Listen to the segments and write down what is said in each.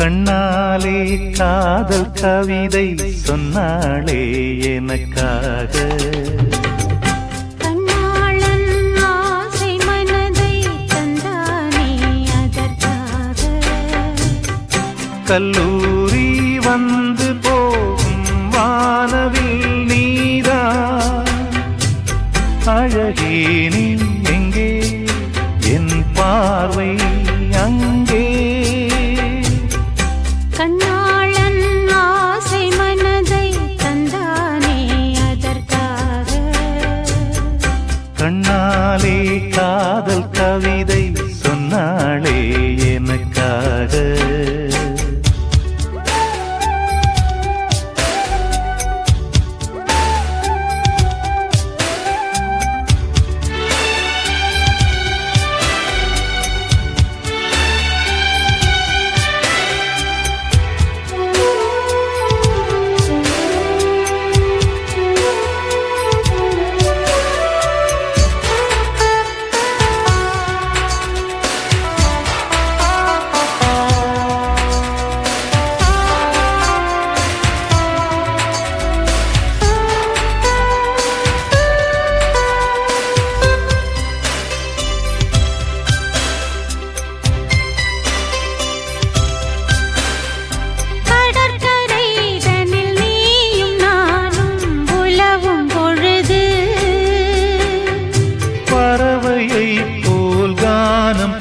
கண்ணாலே காதல் கவிதை சொன்னாளே எனக்காக. கண்ணாளன் ஆசை மனதை தந்தானே அதற்காக. கல்லூரி வந்து போகும் வானவில் நீதான் அழகே, நீ எங்கே என் பார்வை அங்கே. கண்ணாளன் ஆசை மனதை தந்தானே அதற்காக. கண்ணாலே காதல் கவிதை சொன்னாளே எனக்காக.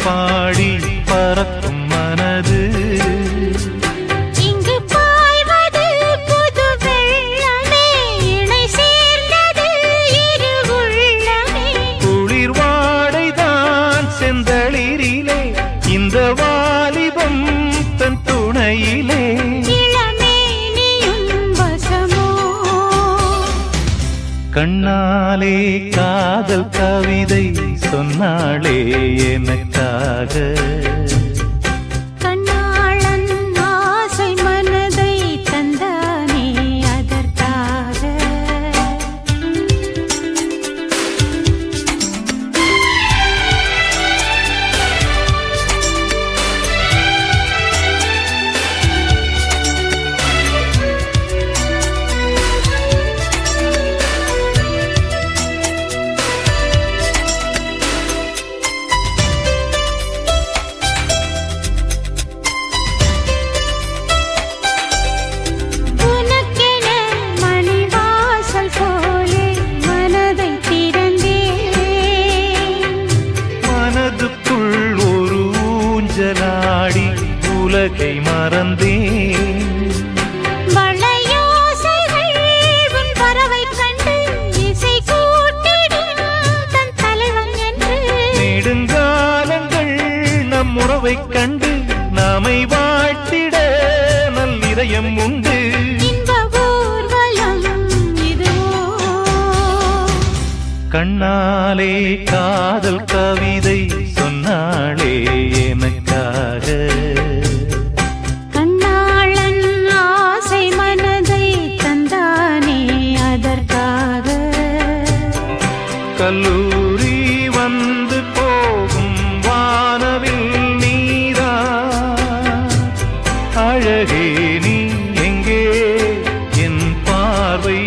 பாடி பறக்கும் மனது இங்கு பாய்வது புது வெள்ளமே, இணை சேர்ந்தது இரு உள்ளமே. குளிர் வாடைதான் செந்தளிரிலே, இந்த வாலிபம் தன் துணையிலே. இளமேனியும் வசமோ, கண்ணாலே காதல் கவிதை சொன்னாளே எனக்காக. கண்ணாளன் ஆசை மனதை தந்தானே அதற்காக. உலகை மறந்தேன், வளையோசைகள் உன் பறவை கண்டு இசை கூட்டிடும் தன் தலைவன் என்று. நெடுங்காலங்கள் நம் உறவை கண்டு நாமை வாழ்த்திட நல்லிதயம் உண்டு. இன்ப ஊர்வலம் இதுவோ, கண்ணாலே காதல் கவிதை சொன்னாளே எனக்காக. கண்ணாளன் ஆசை மனதை தந்தானே அதற்காக. கல்லூரி வந்து போகும் வானவில் நீதான் அழகே, நீ எங்கே என் பார்வை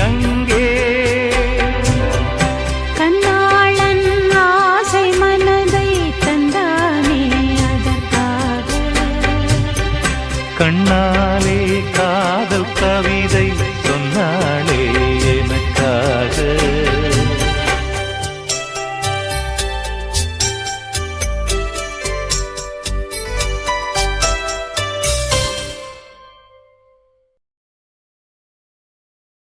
அங்கே. கண்ணாளன் ஆசை மனதை தந்தானே அதற்காக. கண்ணாலே